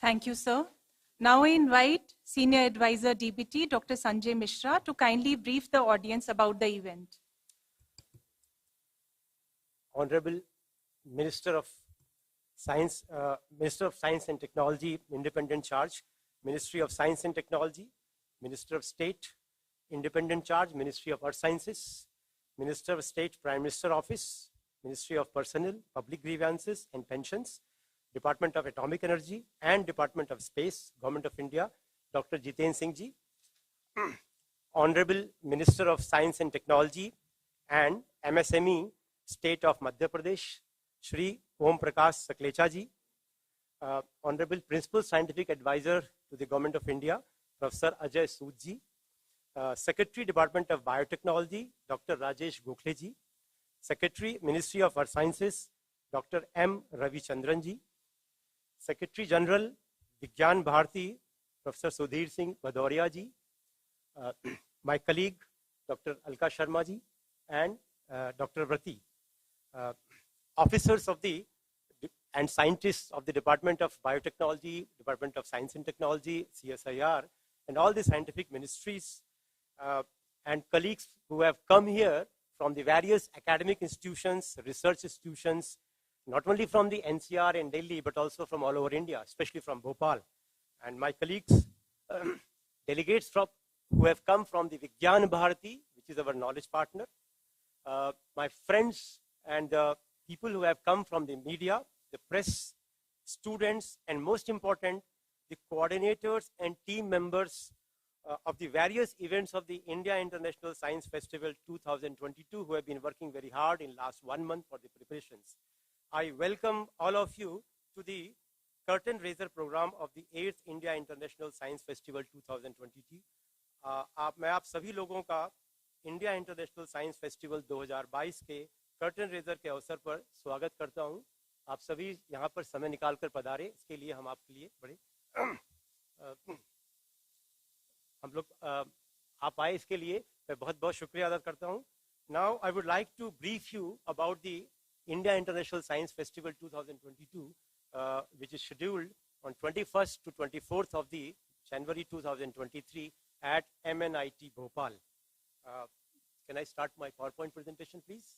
Thank you, sir. Now I invite Senior Advisor DBT, Dr. Sanjay Mishra, to kindly brief the audience about the event. Honorable Minister of Science and Technology, Independent Charge, Ministry of Science and Technology, Minister of State, Independent Charge, Ministry of Earth Sciences, Minister of State, Prime Minister Office, Ministry of Personnel, Public Grievances and Pensions, Department of Atomic Energy and Department of Space, Government of India, Dr. Jitendra Singh ji, Honorable Minister of Science and Technology and MSME, State of Madhya Pradesh, Shri Om Prakash Saklecha ji, Honorable Principal Scientific Advisor to the Government of India, Professor Ajay Sood ji, Secretary Department of Biotechnology, Dr. Rajesh Gokhale ji, Secretary Ministry of Earth Sciences, Dr. M. Ravichandran ji, Secretary General Vigyan Bharati, Professor Sudhir Singh Bhadoria ji, my colleague Dr. Alka Sharma ji, and Dr. Vrati, officers of the and scientists of the Department of Biotechnology, Department of Science and Technology, CSIR, and all the scientific ministries and colleagues who have come here from the various academic institutions, research institutions, not only from the NCR and Delhi, but also from all over India, especially from Bhopal. And my colleagues, delegates who have come from the Vigyan Bharati, which is our knowledge partner, my friends and people who have come from the media, the press, students, and most important, the coordinators and team members of the various events of the India International Science Festival 2022 who have been working very hard in last 1 month for the preparations. I welcome all of you to the curtain raiser program of the 8th India International Science Festival 2022. मैं आप सभी लोगों का India international science festival 2022 के curtain raiser के अवसर पर स्वागत करता हूं। आप सभी यहां पर समय निकालकर पधारे, इसके लिए हम आपके लिए बड़े हम लोग आप आए, इसके लिए मैं बहुत बहुत शुक्रिया अदा करता हूं। Now I would like to brief you about the India International Science Festival 2022, which is scheduled on 21st to 24th of the January 2023 at MNIT Bhopal. Can I start my PowerPoint presentation, please?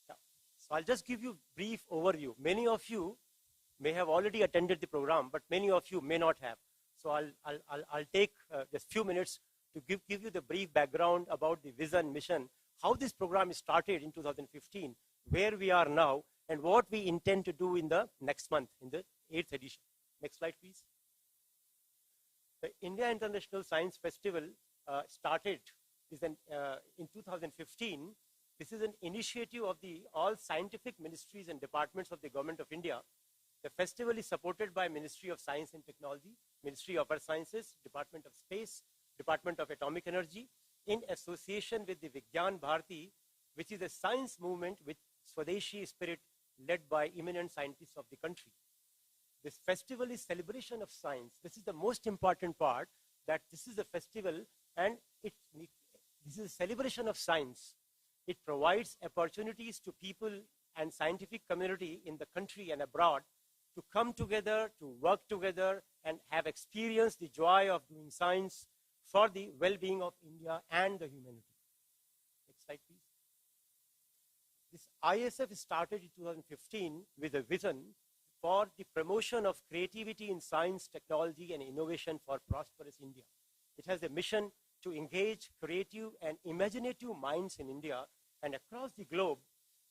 Yeah. So I'll just give you a brief overview. Many of you may have already attended the program, but many of you may not have. So I'll take just few minutes to give you the brief background about the vision, mission, how this program started in 2015, where we are now, and what we intend to do in the next month, in the 8th edition. Next slide, please. The India International Science Festival started in 2015. This is an initiative of the all scientific ministries and departments of the Government of India. The festival is supported by Ministry of Science and Technology, Ministry of Earth Sciences, Department of Space, Department of Atomic Energy, in association with the Vigyan Bharati, which is a science movement with Swadeshi spirit led by eminent scientists of the country. This festival is celebration of science. This is the most important part, that this is a festival and this is a celebration of science. It provides opportunities to people and scientific community in the country and abroad to come together, to work together, and have experienced the joy of doing science for the well-being of India and the humanity. Next slide, please. This IISF started in 2015 with a vision for the promotion of creativity in science, technology, and innovation for prosperous India. It has a mission to engage creative and imaginative minds in India and across the globe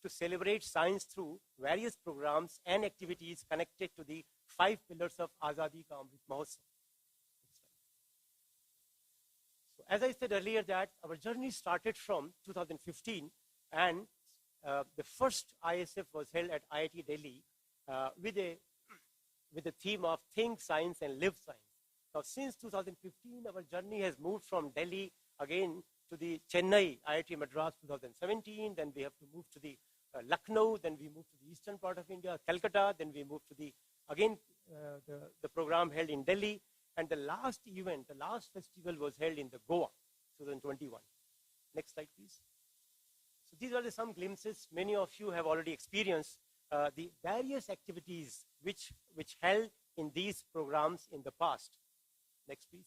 to celebrate science through various programs and activities connected to the 5 pillars of Azadi Ka Amrit Mahotsav. So as I said earlier, that our journey started from 2015, and the first IISF was held at IIT Delhi with the theme of Think Science and Live Science. Now, since 2015, our journey has moved from Delhi again to the Chennai, IIT Madras 2017, then we have to move to the Lucknow, then we moved to the eastern part of India, Calcutta, then we moved to the program held in Delhi, and the last event, the last festival was held in the Goa, 2021. Next slide, please. So these are some glimpses many of you have already experienced the various activities which held in these programs in the past. Next, please.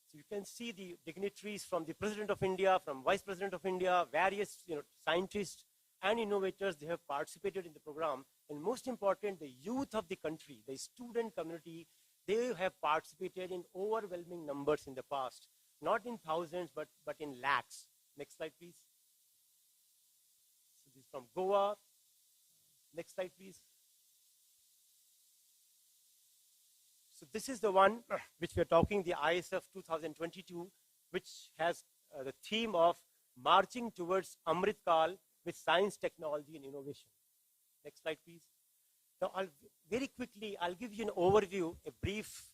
So you can see the dignitaries from the President of India, from Vice President of India, various scientists and innovators, they have participated in the program. And most important, the youth of the country, the student community, they have participated in overwhelming numbers in the past. Not in thousands, but in lakhs. Next slide, please. So this is from Goa. Next slide, please. So this is the one which we are talking, the IISF 2022, which has the theme of marching towards Amrit Kal with science, technology, and innovation. Next slide, please. Now, very quickly, I'll give you an overview, a brief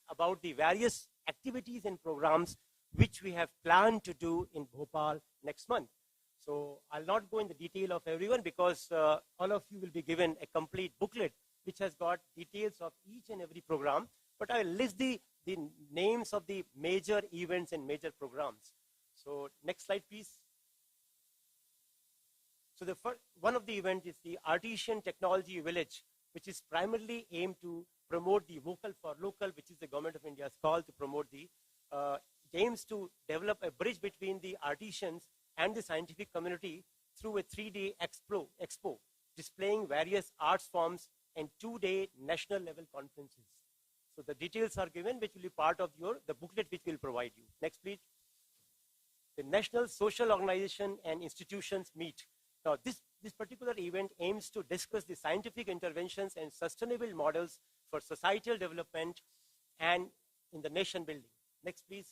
about the various activities and programs which we have planned to do in Bhopal next month. So I'll not go in the detail of everyone because all of you will be given a complete booklet which has got details of each and every program. But I'll list the names of the major events and major programs. So next slide, please. So the first, one of the events is the Artisan Technology Village, which is primarily aimed to promote the vocal for local, which is the government of India's call to promote the, aims to develop a bridge between the artisans and the scientific community through a 3-day expo displaying various arts forms and 2-day national level conferences. So the details are given, which will be part of the booklet which will provide you. Next, please. The National Social Organization and Institutions meet. Now, this particular event aims to discuss the scientific interventions and sustainable models for societal development and in the nation building. Next, please.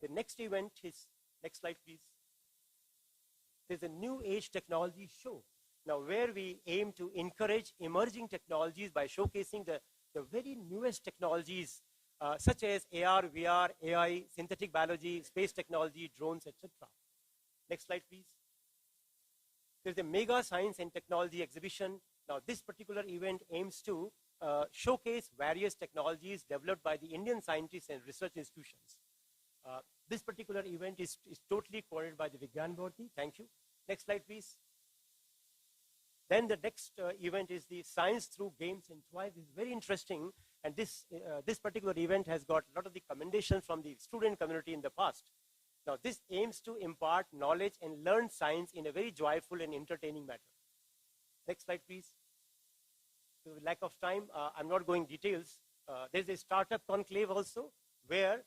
The next event is, next slide, please. There's a New Age Technology Show. Now, where we aim to encourage emerging technologies by showcasing the very newest technologies such as AR, VR, AI, synthetic biology, space technology, drones, etc. Next slide, please. There's a mega science and technology exhibition. Now, this particular event aims to showcase various technologies developed by the Indian scientists and research institutions. This particular event is totally coordinated by the Vigyan Bharati. Thank you. Next slide, please. Then the next event is the Science Through Games and Toys. It's very interesting. And this particular event has got a lot of the commendations from the student community in the past. Now, this aims to impart knowledge and learn science in a very joyful and entertaining manner. Next slide, please. So, with lack of time, I'm not going details. There's a startup conclave also, where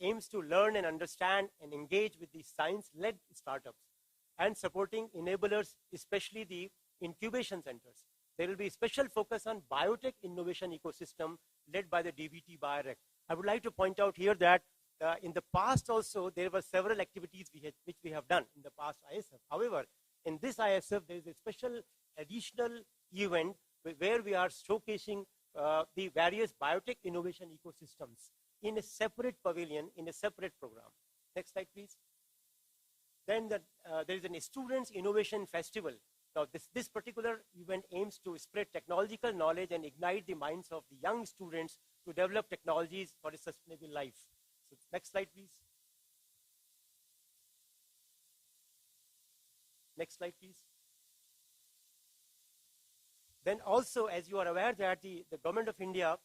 aims to learn and understand and engage with the science-led startups and supporting enablers, especially the incubation centers. There will be a special focus on biotech innovation ecosystem led by the DBT BioRec. I would like to point out here that in the past also, there were several activities which we have done in the past IISF. However, in this IISF, there is a special additional event where we are showcasing the various biotech innovation ecosystems in a separate pavilion, in a separate program. Next slide, please. Then there is a Students Innovation Festival. Now, this particular event aims to spread technological knowledge and ignite the minds of the young students to develop technologies for a sustainable life. So, next slide, please. Next slide, please. Then also, as you are aware that the government of India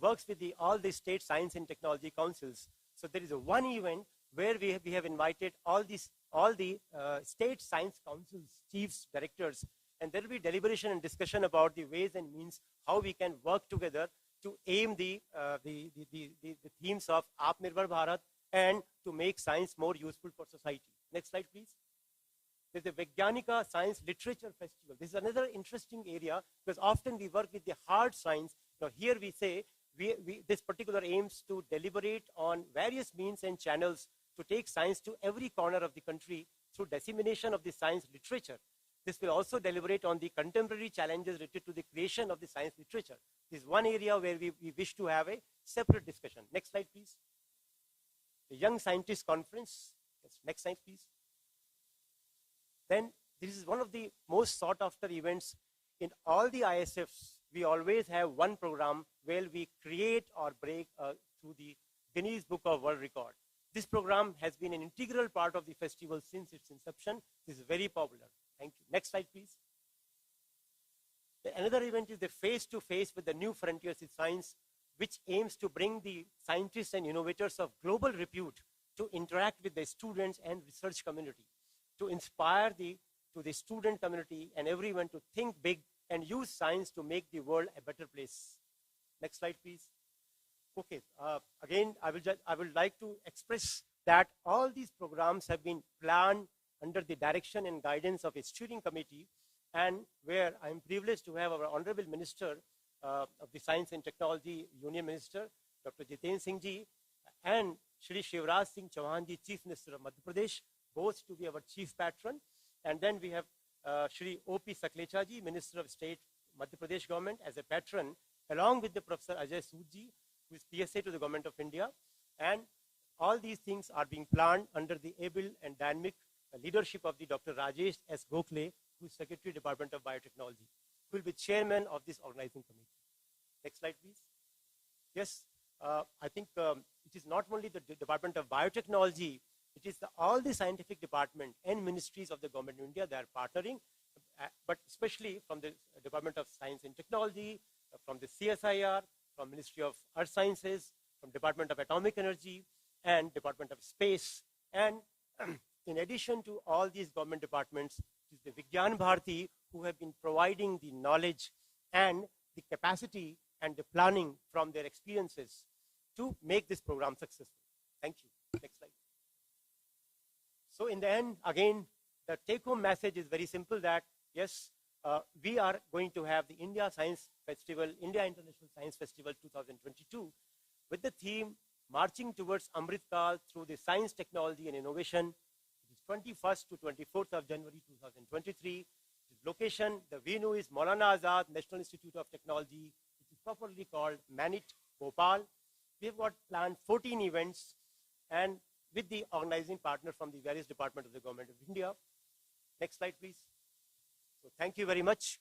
works with all the state science and technology councils. So there is one event where we have invited all the state science councils, chiefs, directors, and there will be deliberation and discussion about the ways and means how we can work together to aim the themes of Atmanirbhar Bharat and to make science more useful for society. Next slide, please. There's the Vaigyanika Science Literature Festival. This is another interesting area because often we work with the hard science. Now here we say this particular aims to deliberate on various means and channels to take science to every corner of the country through dissemination of the science literature. This will also deliberate on the contemporary challenges related to the creation of the science literature. This is one area where we wish to have a separate discussion. Next slide, please. The Young Scientists Conference. Yes, next slide, please. Then this is one of the most sought after events in all the IISFs. We always have one program where we create or break through the Guinness Book of World Record. This program has been an integral part of the festival since its inception. This is very popular. Thank you. Next slide, please. Another event is the face-to-face with the new frontiers in science, which aims to bring the scientists and innovators of global repute to interact with the students and research community, to inspire the student community and everyone to think big and use science to make the world a better place. Next slide, please. Okay, again, I would like to express that all these programs have been planned under the direction and guidance of a steering committee, and where I'm privileged to have our Honorable Minister of the Science and Technology, Union Minister, Dr. Jitendra Singh ji, and Shri Shivraj Singh Chauhan ji, Chief Minister of Madhya Pradesh, both to be our chief patron. And then we have Shri O.P. Saklecha ji, Minister of State, Madhya Pradesh government, as a patron, along with the Professor Ajay Sood ji, who is PSA to the Government of India. And all these things are being planned under the able and dynamic leadership of the Dr. Rajesh S. Gokhale, who is Secretary, Department of Biotechnology, who will be chairman of this organizing committee. Next slide, please. Yes, I think it is not only the Department of Biotechnology, it is all the scientific department and ministries of the Government of India that are partnering, but especially from the Department of Science and Technology, from the CSIR, from Ministry of Earth Sciences, from Department of Atomic Energy, and Department of Space. And in addition to all these government departments, it is the Vigyan Bharati who have been providing the knowledge and the capacity and the planning from their experiences to make this program successful. Thank you. Next slide. So in the end, again, the take-home message is very simple that, yes, we are going to have the India Science Festival, India International Science Festival 2022, with the theme Marching Towards Amritkal Through the Science, Technology and Innovation. It is 21st to 24th of January 2023. The location, the venue is Maulana Azad National Institute of Technology. It is properly called Manit, Bhopal. We have got planned 14 events, and with the organizing partner from the various departments of the Government of India. Next slide, please. So thank you very much.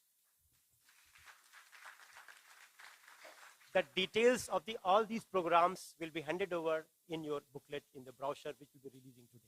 The details of all these programs will be handed over in your booklet in the brochure, which will be releasing today.